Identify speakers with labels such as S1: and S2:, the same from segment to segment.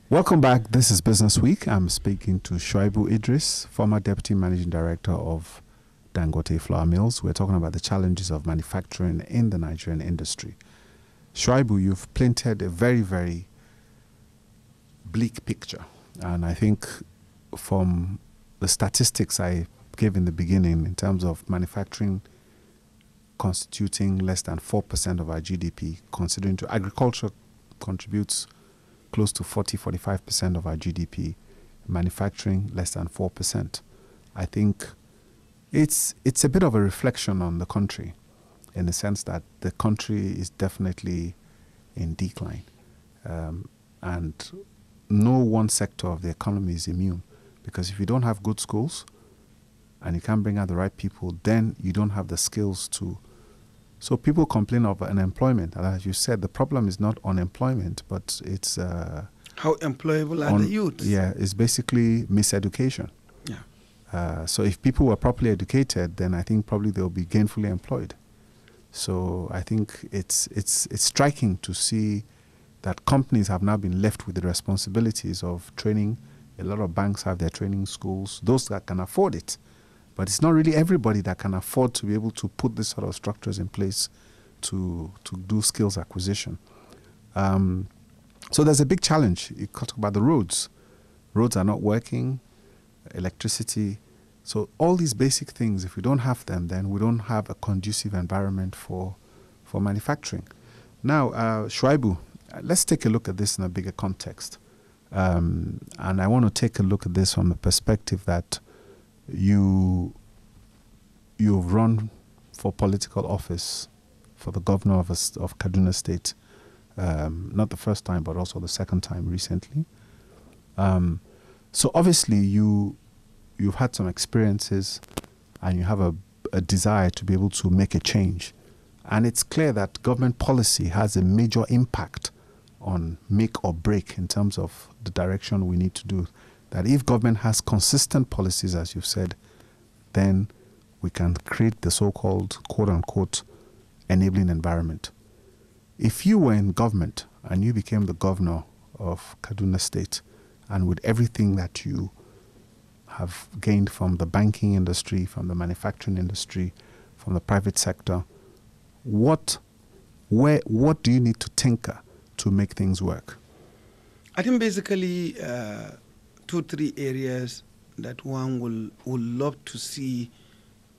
S1: Welcome back. This is Business Week. I'm speaking to Shuaibu Idris, former Deputy Managing Director of Dangote Flour Mills. We're talking about the challenges of manufacturing in the Nigerian industry. Shuaibu, you've painted a very, very bleak picture. And I think from the statistics I gave in the beginning in terms of manufacturing constituting less than 4% of our GDP, considering to agriculture contributes close to 40-45% of our GDP, manufacturing less than 4%. I think it's a bit of a reflection on the country in the sense that the country is definitely in decline. And no one sector of the economy is immune, because if you don't have good schools and you can't bring out the right people, then you don't have the skills to. So people complain of unemployment. And as you said, the problem is not unemployment, but it's
S2: how employable are the youth?
S1: Yeah, it's basically miseducation.
S2: Yeah.
S1: So if people were properly educated, then I think probably they'll be gainfully employed. So I think it's striking to see that companies have now been left with the responsibilities of training. A lot of banks have their training schools, those that can afford it. But it's not really everybody that can afford to be able to put this sort of structures in place to do skills acquisition. So there's a big challenge. You talk about the roads. Roads are not working, electricity. So all these basic things, if we don't have them, then we don't have a conducive environment for manufacturing. Now, Shuaibu, let's take a look at this in a bigger context. And I want to take a look at this from the perspective that you've run for political office for the governor of Kaduna State, not the first time, but also the second time recently. So obviously you've had some experiences and you have a desire to be able to make a change. And it's clear that government policy has a major impact on make or break in terms of the direction we need to do. That if government has consistent policies, as you've said, then we can create the so-called quote-unquote enabling environment. If you were in government and you became the governor of Kaduna State, and with everything that you have gained from the banking industry, from the manufacturing industry, from the private sector, what do you need to tinker to make things work?
S2: I think basically 2-3 areas that one will love to see,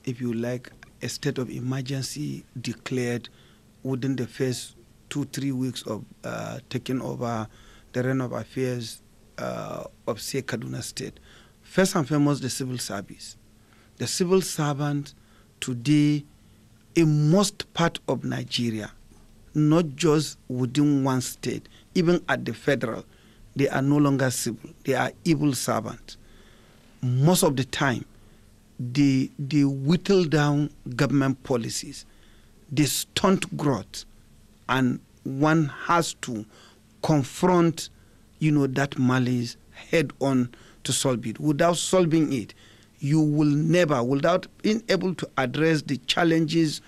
S2: if you like, a state of emergency declared within the first 2-3 weeks of taking over the reign of affairs of, say, Kaduna State. First and foremost, the civil service. The civil servant today, in most part of Nigeria, not just within one state, even at the federal, they are no longer civil. They are evil servants. Most of the time, they whittle down government policies. They stunt growth. And one has to confront, that malice head on to solve it. Without solving it, you will never, without being able to address the challenges,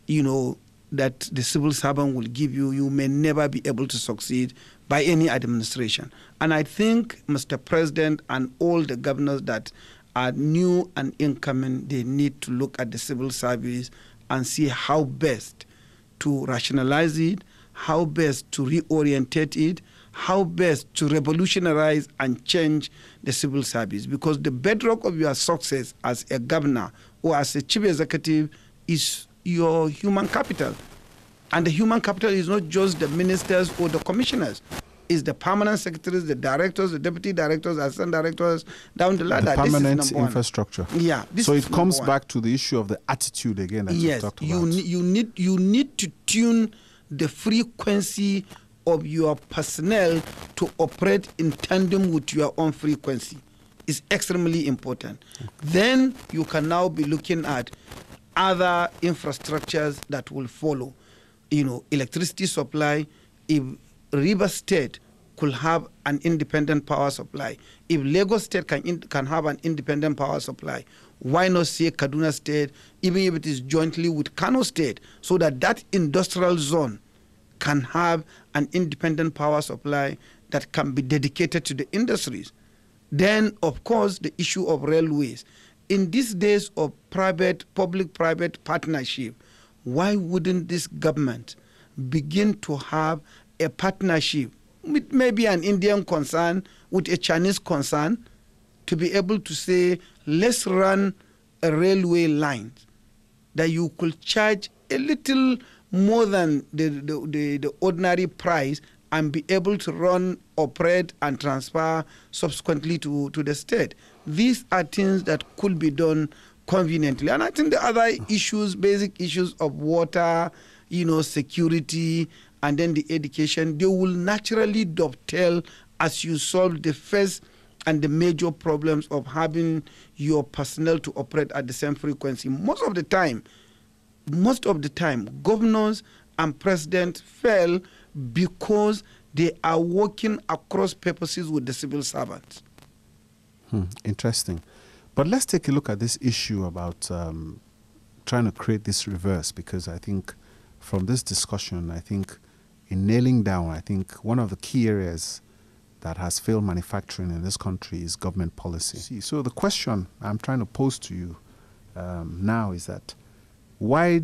S2: that the civil servant will give you, you may never be able to succeed by any administration. And I think, Mr. President, and all the governors that are new and incoming, they need to look at the civil service and see how best to rationalize it, how best to reorientate it, how best to revolutionize and change the civil service. Because the bedrock of your success as a governor or as a chief executive is your human capital. And the human capital is not just the ministers or the commissioners. It's the permanent secretaries, the directors, the deputy directors, assistant directors, down the ladder.
S1: The permanent infrastructure.
S2: Yeah.
S1: So it comes back to the issue of the attitude again that you talked about.
S2: You need to tune the frequency of your personnel to operate in tandem with your own frequency. It's extremely important. Okay. Then you can now be looking at other infrastructures that will follow. Electricity supply. If River State could have an independent power supply, if Lagos State can have an independent power supply, why not say Kaduna State, even if it is jointly with Kano State, so that industrial zone can have an independent power supply, that can be dedicated to the industries. Then, of course, the issue of railways. In these days of public-private partnership, why wouldn't this government begin to have a partnership with maybe an Indian concern, with a Chinese concern, to be able to say, let's run a railway line that you could charge a little more than the ordinary price and be able to run, operate, and transfer subsequently to the state. These are things that could be done conveniently. And I think the other issues, basic issues of water, security, and then the education, they will naturally dovetail as you solve the first and the major problems of having your personnel to operate at the same frequency. Most of the time, governors and presidents fail because they are working across purposes with the civil servants.
S1: Interesting. But let's take a look at this issue about trying to create this reverse, because I think from this discussion, I think in nailing down, I think one of the key areas that has failed manufacturing in this country is government policy. So the question I'm trying to pose to you now is that why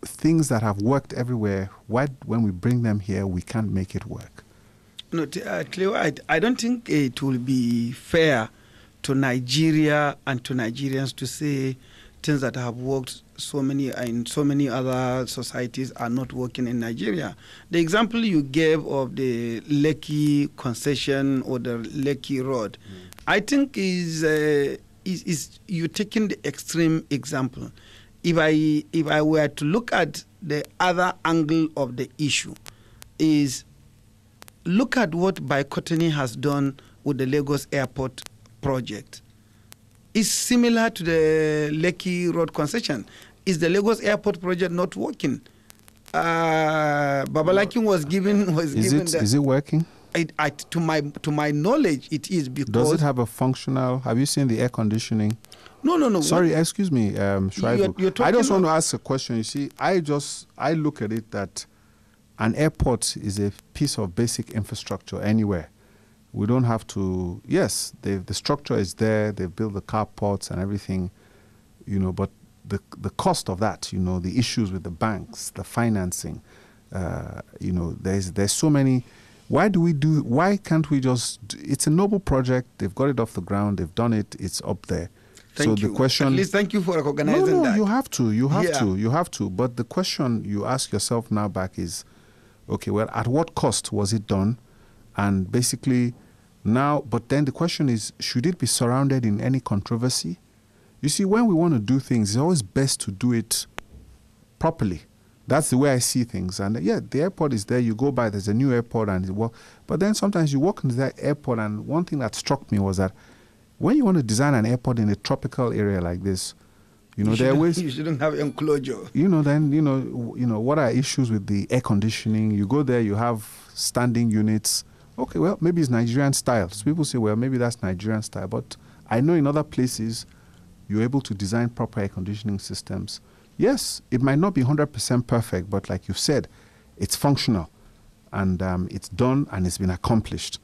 S1: things that have worked everywhere, why when we bring them here, we can't make it work?
S2: No, Tilewa, I don't think it will be fair to Nigeria and to Nigerians to say things that have worked in so many other societies are not working in Nigeria. The example you gave of the Lekki concession or the Lekki road, I think is you're taking the extreme example. If I were to look at the other angle of the issue, is look at what Bicotany has done with the Lagos Airport project. It's similar to the Lekki Road concession. Is the Lagos Airport project not working? Babalakin was given
S1: Is it working?
S2: To my knowledge, it is, because
S1: does it have a functional? Have you seen the air conditioning?
S2: No.
S1: Sorry, excuse me, Shuaibu. I just want to ask a question. You see, I look at it that an airport is a piece of basic infrastructure anywhere. We don't have to. Yes, the structure is there. They've built the carports and everything, but the cost of that, the issues with the banks, the financing, there's so many. Why can't we just, it's a noble project, they've got it off the ground, they've done it, it's up there.
S2: Thank you.
S1: The question,
S2: at least thank you for recognizing that.
S1: You have to. But the question you ask yourself now back is, okay, well, at what cost was it done? And basically now, but then the question is, should it be surrounded in any controversy? You see, when we want to do things, it's always best to do it properly. That's the way I see things. And yeah, the airport is there. You go by, there's a new airport, but then sometimes you walk into that airport, and one thing that struck me was that when you want to design an airport in a tropical area like this, there are ways
S2: you shouldn't have enclosure.
S1: What are issues with the air conditioning? You go there, you have standing units. Okay, well, maybe it's Nigerian style. So people say, well, maybe that's Nigerian style. But I know in other places, you're able to design proper air conditioning systems. Yes, it might not be 100% perfect, but like you said, it's functional. And it's done and it's been accomplished.